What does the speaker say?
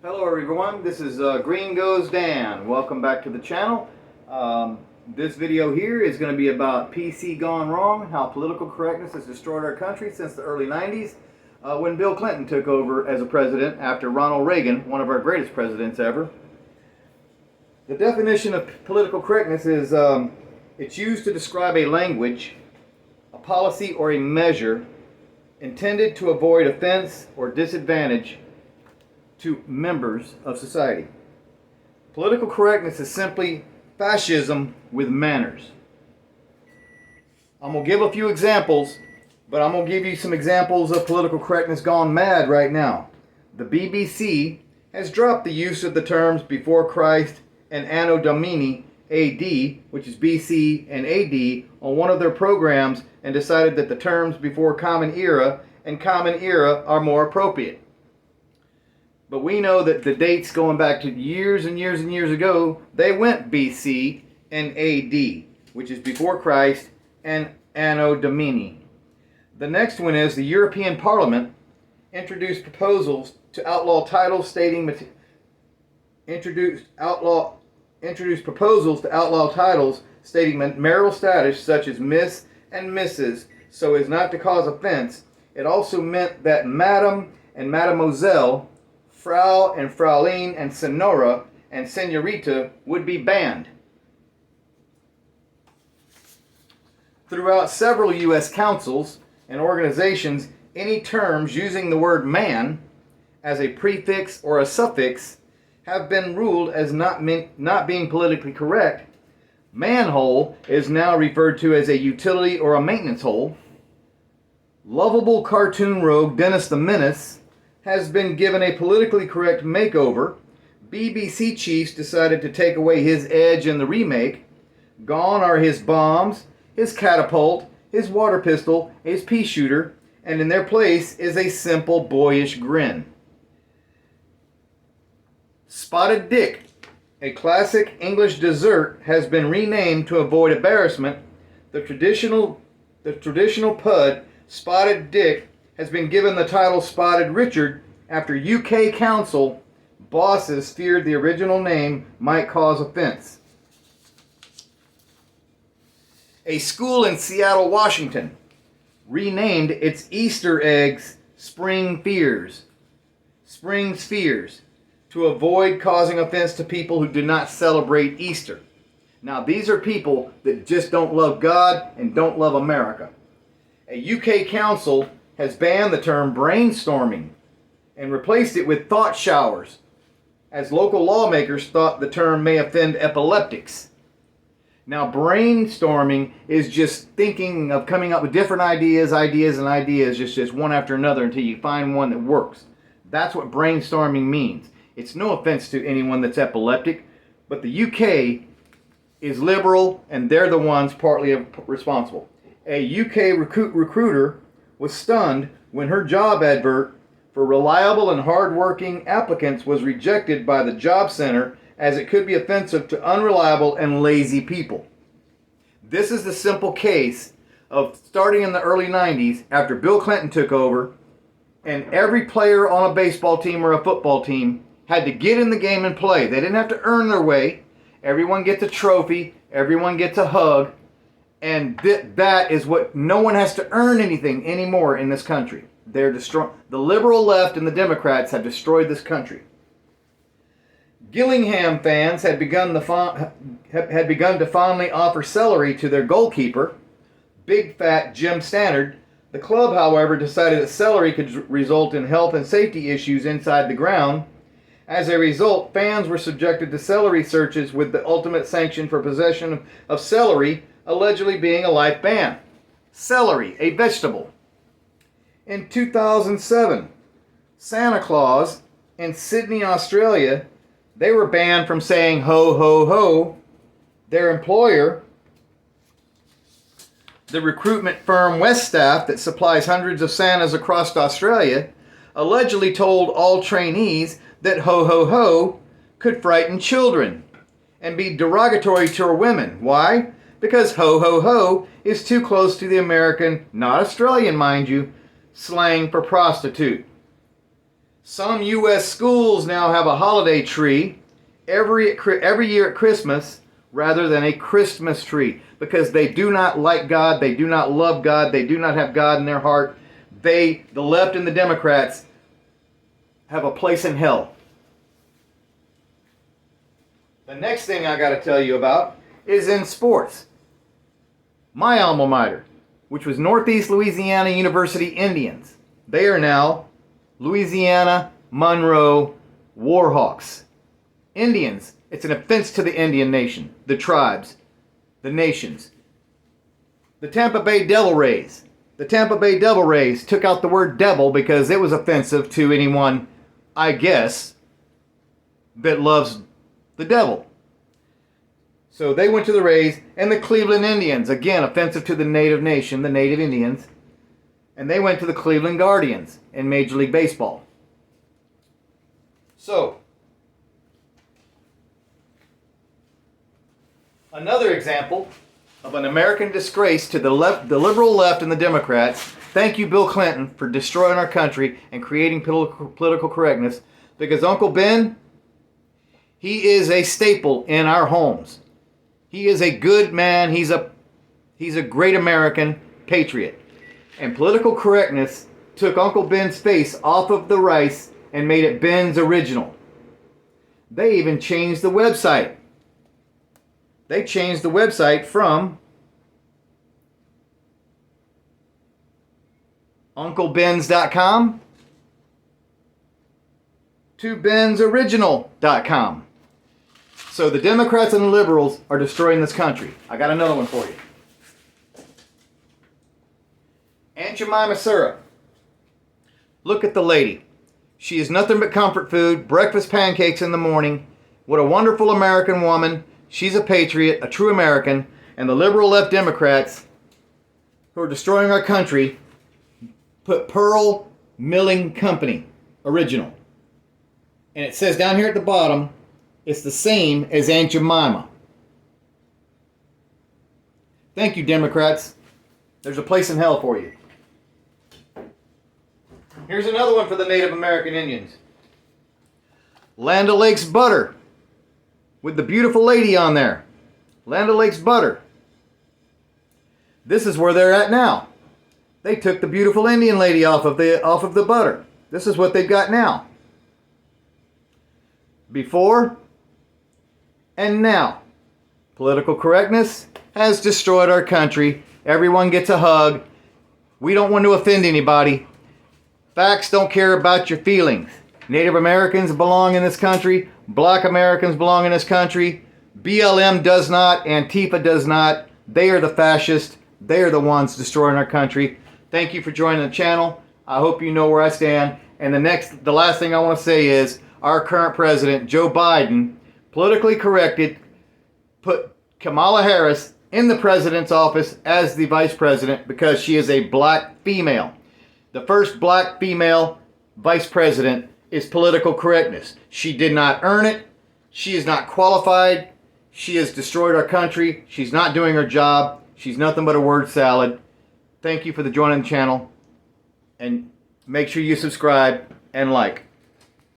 Hello everyone, this is Green Goes Dan. Welcome back to the channel. This video here is going to be about PC gone wrong, how political correctness has destroyed our country since the early 90s when Bill Clinton took over as a president after Ronald Reagan, one of our greatest presidents ever. The definition of political correctness is it's used to describe a language, a policy, or a measure intended to avoid offense or disadvantage to members of society. Political correctness is simply fascism with manners. I'm going to give a few examples, but I'm going to give you some examples of political correctness gone mad right now. The BBC has dropped the use of the terms before Christ and Anno Domini AD, which is BC and AD, on one of their programs and decided that the terms before Common Era and Common Era are more appropriate. But we know that the dates going back to years and years and years ago, they went BC and AD, which is before Christ and Anno Domini. The next one is the European Parliament introduced proposals to outlaw titles stating marital status such as Miss and Mrs. so as not to cause offense. It also meant that Madam and Mademoiselle, Frau and Fraulein and Senora and Senorita would be banned. Throughout several U.S. councils and organizations, any terms using the word man as a prefix or a suffix have been ruled as not being politically correct. Manhole is now referred to as a utility or a maintenance hole. Lovable cartoon rogue Dennis the Menace has been given a politically correct makeover. BBC chiefs decided to take away his edge in the remake. Gone are his bombs, his catapult, his water pistol, his pea shooter, and in their place is a simple boyish grin. Spotted Dick, a classic English dessert, has been renamed to avoid embarrassment. The traditional pud, Spotted Dick, has been given the title Spotted Richard after UK council bosses feared the original name might cause offense. A school in Seattle, Washington, renamed its Easter eggs Spring Spheres to avoid causing offense to people who do not celebrate Easter. Now, these are people that just don't love God and don't love America. A UK council has banned the term brainstorming and replaced it with thought showers, as local lawmakers thought the term may offend epileptics. Now, brainstorming is just thinking of coming up with different ideas, just one after another until you find one that works. That's what brainstorming means. It's no offense to anyone that's epileptic, but the UK is liberal and they're the ones partly responsible. A UK recruiter was stunned when her job advert for reliable and hard-working applicants was rejected by the job center as it could be offensive to unreliable and lazy people. This is the simple case of starting in the early 90s after Bill Clinton took over, and every player on a baseball team or a football team had to get in the game and play. They didn't have to earn their way. Everyone gets a trophy. Everyone gets a hug. And that is what, no one has to earn anything anymore in this country. They're destroying. The liberal left and the Democrats have destroyed this country. Gillingham fans had begun to fondly offer celery to their goalkeeper, Big Fat Jim Stannard. The club, however, decided that celery could result in health and safety issues inside the ground. As a result, fans were subjected to celery searches with the ultimate sanction for possession of celery allegedly being a life ban. Celery, a vegetable. In 2007, Santa Claus in Sydney, Australia, they were banned from saying ho ho ho. Their employer, the recruitment firm Weststaff that supplies hundreds of Santas across Australia, allegedly told all trainees that ho ho ho could frighten children and be derogatory to women. Why? Because ho ho ho is too close to the American, not Australian mind you, slang for prostitute. Some U.S. schools now have a holiday tree every year at Christmas rather than a Christmas tree because they do not like God, they do not love God, they do not have God in their heart. The left and the Democrats, have a place in hell. The next thing I got to tell you about is in sports. My alma mater, which was Northeast Louisiana University Indians, they are now Louisiana Monroe Warhawks. Indians, it's an offense to the Indian nation, the tribes, the nations. The Tampa Bay Devil Rays. The Tampa Bay Devil Rays took out the word devil because it was offensive to anyone, I guess, that loves the devil. So they went to the Rays, and the Cleveland Indians, again offensive to the native nation, the native Indians, and they went to the Cleveland Guardians in Major League Baseball. So, another example of an American disgrace to the left, the liberal left and the Democrats. Thank you, Bill Clinton, for destroying our country and creating political correctness, because Uncle Ben, he is a staple in our homes. He is a good man. He's a great American patriot. And political correctness took Uncle Ben's face off of the rice and made it Ben's original. They even changed the website. They changed the website from UncleBens.com to BensOriginal.com. So the Democrats and the liberals are destroying this country. I got another one for you. Aunt Jemima syrup. Look at the lady. She is nothing but comfort food, breakfast pancakes in the morning. What a wonderful American woman. She's a patriot, a true American. And the liberal left Democrats, who are destroying our country, put Pearl Milling Company, original. And it says down here at the bottom, it's the same as Aunt Jemima. Thank you, Democrats. There's a place in hell for you. Here's another one for the Native American Indians. Land O'Lakes butter with the beautiful lady on there. Land O'Lakes butter. This is where they're at now. They took the beautiful Indian lady off of the butter. This is what they've got now. Before and now. Political correctness has destroyed our country. Everyone gets a hug. We don't want to offend anybody. Facts don't care about your feelings. Native Americans belong in this country. Black Americans belong in this country. BLM does not. Antifa does not. They are the fascists. They are the ones destroying our country. Thank you for joining the channel. I hope you know where I stand. And the last thing I want to say is our current president, Joe Biden, politically corrected, put Kamala Harris in the president's office as the vice president because she is a black female. The first black female vice president is political correctness. She did not earn it. She is not qualified. She has destroyed our country. She's not doing her job. She's nothing but a word salad. Thank you for joining the channel. And make sure you subscribe and like.